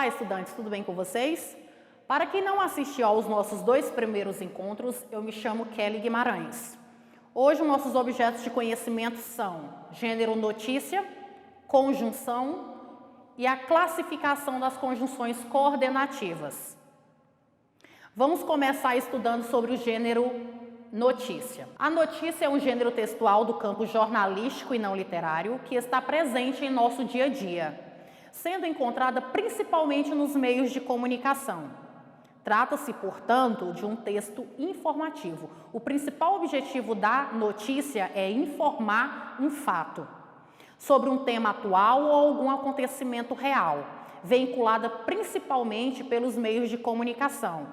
Olá, estudantes, tudo bem com vocês? Para quem não assistiu aos nossos 2 primeiros encontros, eu me chamo Kelly Guimarães. Hoje, os nossos objetos de conhecimento são gênero notícia, conjunção e a classificação das conjunções coordenativas. Vamos começar estudando sobre o gênero notícia. A notícia é um gênero textual do campo jornalístico e não literário que está presente em nosso dia a dia, sendo encontrada principalmente nos meios de comunicação. Trata-se, portanto, de um texto informativo. O principal objetivo da notícia é informar um fato sobre um tema atual ou algum acontecimento real, veiculada principalmente pelos meios de comunicação,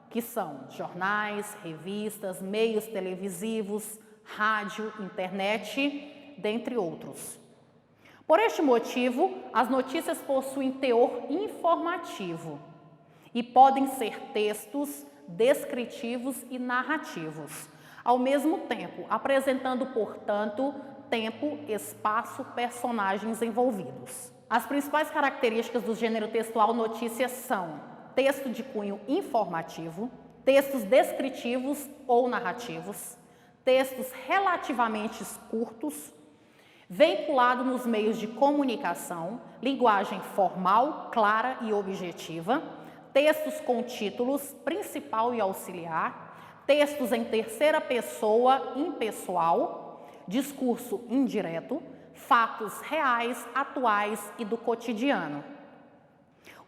que são jornais, revistas, meios televisivos, rádio, internet, dentre outros. Por este motivo, as notícias possuem teor informativo e podem ser textos descritivos e narrativos, ao mesmo tempo, apresentando, portanto, tempo, espaço, personagens envolvidos. As principais características do gênero textual notícia são texto de cunho informativo, textos descritivos ou narrativos, textos relativamente curtos, veiculado nos meios de comunicação, linguagem formal, clara e objetiva, textos com títulos principal e auxiliar, textos em terceira pessoa impessoal, discurso indireto, fatos reais, atuais e do cotidiano.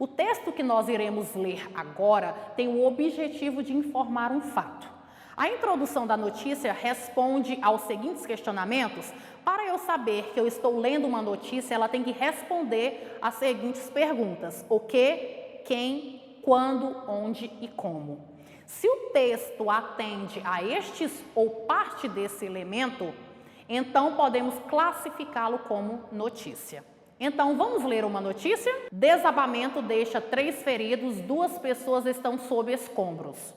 O texto que nós iremos ler agora tem o objetivo de informar um fato. A introdução da notícia responde aos seguintes questionamentos. Para eu saber que eu estou lendo uma notícia, ela tem que responder às seguintes perguntas: o que, quem, quando, onde e como. Se o texto atende a estes ou parte desse elemento, então podemos classificá-lo como notícia. Então, vamos ler uma notícia? Desabamento deixa 3 feridos, 2 pessoas estão sob escombros.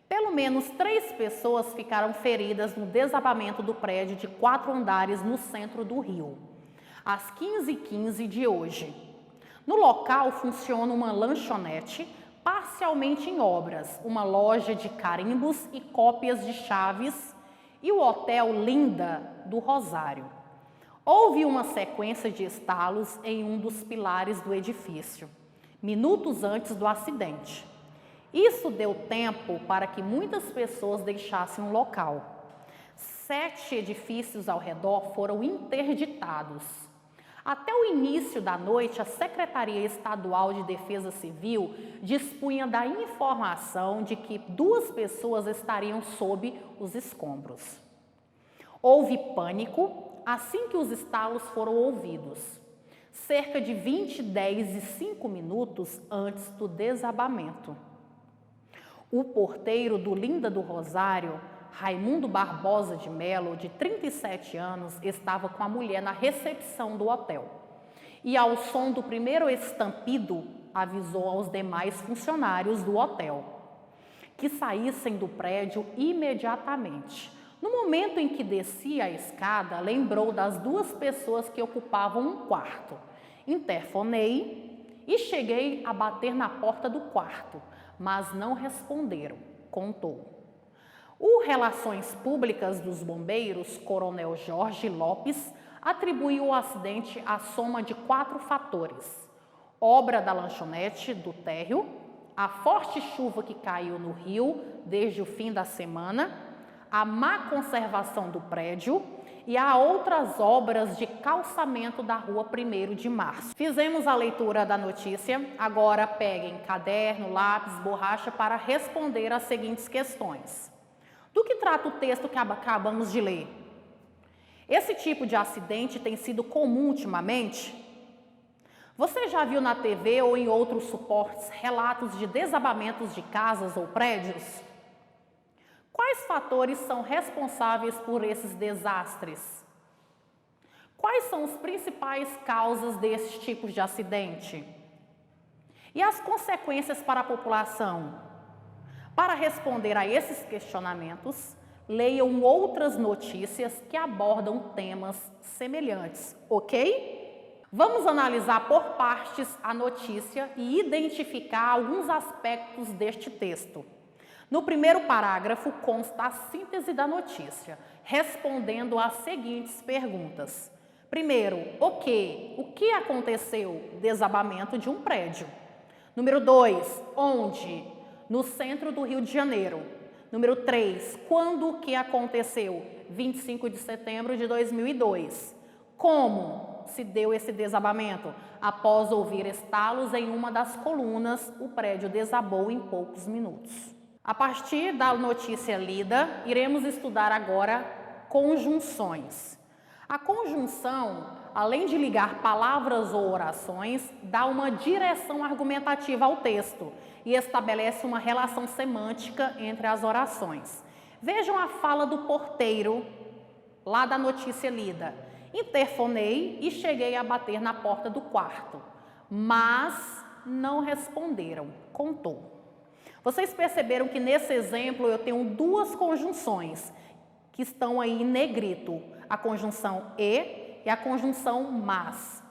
Pelo menos 3 pessoas ficaram feridas no desabamento do prédio de 4 andares no centro do Rio, às 15h15 de hoje. No local funciona uma lanchonete parcialmente em obras, uma loja de carimbos e cópias de chaves e o Hotel Linda do Rosário. Houve uma sequência de estalos em um dos pilares do edifício, minutos antes do acidente. Isso deu tempo para que muitas pessoas deixassem o local. 7 edifícios ao redor foram interditados. Até o início da noite, a Secretaria Estadual de Defesa Civil dispunha da informação de que 2 pessoas estariam sob os escombros. Houve pânico assim que os estalos foram ouvidos, cerca de 20, 10 e 5 minutos antes do desabamento. O porteiro do Linda do Rosário, Raimundo Barbosa de Melo, de 37 anos, estava com a mulher na recepção do hotel. E ao som do primeiro estampido, avisou aos demais funcionários do hotel que saíssem do prédio imediatamente. No momento em que descia a escada, lembrou das 2 pessoas que ocupavam um quarto. Interfonei e cheguei a bater na porta do quarto, mas não responderam, contou. O Relações Públicas dos Bombeiros, Coronel Jorge Lopes, atribuiu o acidente à soma de 4 fatores: obra da lanchonete do térreo, a forte chuva que caiu no Rio desde o fim da semana, a má conservação do prédio e a outras obras de calçamento da rua 1º de Março. Fizemos a leitura da notícia, agora peguem caderno, lápis, borracha para responder às seguintes questões. Do que trata o texto que acabamos de ler? Esse tipo de acidente tem sido comum ultimamente? Você já viu na TV ou em outros suportes relatos de desabamentos de casas ou prédios? Quais fatores são responsáveis por esses desastres? Quais são as principais causas desses tipos de acidente? E as consequências para a população? Para responder a esses questionamentos, leiam outras notícias que abordam temas semelhantes, ok? Vamos analisar por partes a notícia e identificar alguns aspectos deste texto. No primeiro parágrafo consta a síntese da notícia, respondendo às seguintes perguntas. Primeiro, o que? O que aconteceu? Desabamento de um prédio. Número 2, onde? No centro do Rio de Janeiro. Número 3, quando que aconteceu? 25 de setembro de 2002. Como se deu esse desabamento? Após ouvir estalos em uma das colunas, o prédio desabou em poucos minutos. A partir da notícia lida, iremos estudar agora conjunções. A conjunção, além de ligar palavras ou orações, dá uma direção argumentativa ao texto e estabelece uma relação semântica entre as orações. Vejam a fala do porteiro, lá da notícia lida. Interfonei e cheguei a bater na porta do quarto, mas não responderam, contou. Vocês perceberam que nesse exemplo eu tenho duas conjunções que estão aí em negrito, a conjunção e a conjunção mas.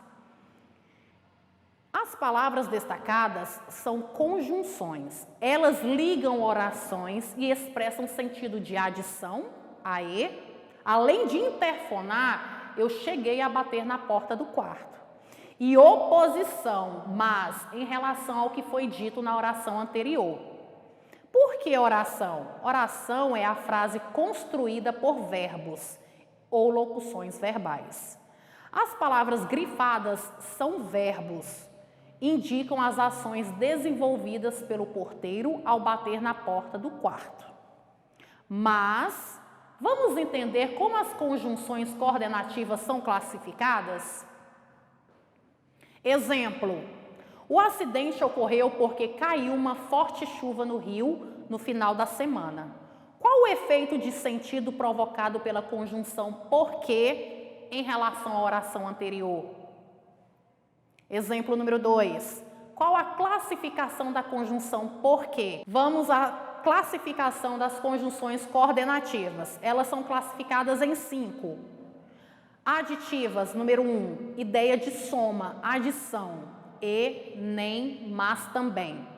As palavras destacadas são conjunções. Elas ligam orações e expressam sentido de adição, a e. Além de interfonar, eu cheguei a bater na porta do quarto. E oposição, mas, em relação ao que foi dito na oração anterior. Por que oração? Oração é a frase construída por verbos ou locuções verbais. As palavras grifadas são verbos, indicam as ações desenvolvidas pelo porteiro ao bater na porta do quarto. Mas, vamos entender como as conjunções coordenativas são classificadas? Exemplo. O acidente ocorreu porque caiu uma forte chuva no Rio no final da semana. Qual o efeito de sentido provocado pela conjunção porque em relação à oração anterior? Exemplo número 2. Qual a classificação da conjunção porque? Vamos à classificação das conjunções coordenativas. Elas são classificadas em 5. Aditivas, número 1, ideia de soma, adição. E, nem, mas também.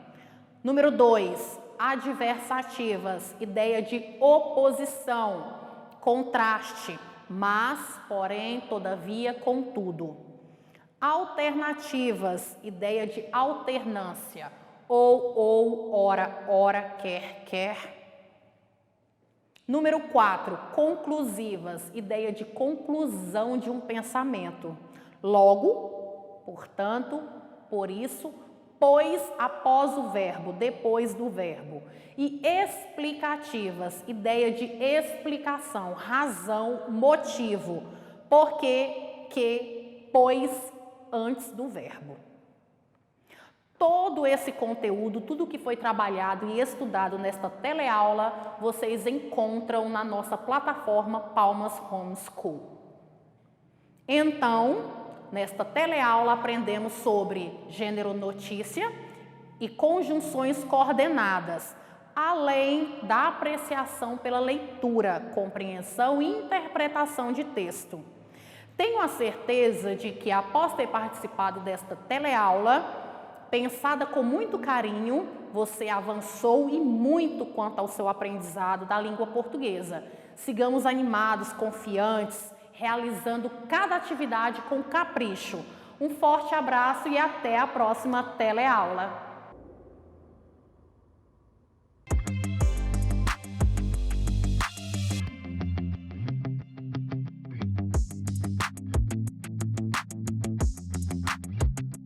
Número 2, adversativas, ideia de oposição, contraste, mas, porém, todavia, contudo. Alternativas, ideia de alternância, ou, ora, quer. Número 4, conclusivas, ideia de conclusão de um pensamento. Logo, portanto, por isso, pois após o verbo, depois do verbo. E explicativas, ideia de explicação, razão, motivo. Porque, que, pois, antes do verbo. Todo esse conteúdo, tudo que foi trabalhado e estudado nesta teleaula, vocês encontram na nossa plataforma Palmas Homeschool. Então, nesta teleaula aprendemos sobre gênero notícia e conjunções coordenadas, além da apreciação pela leitura, compreensão e interpretação de texto. Tenho a certeza de que após ter participado desta teleaula, pensada com muito carinho, você avançou e muito quanto ao seu aprendizado da língua portuguesa. Sigamos animados, confiantes, realizando cada atividade com capricho. Um forte abraço e até a próxima teleaula.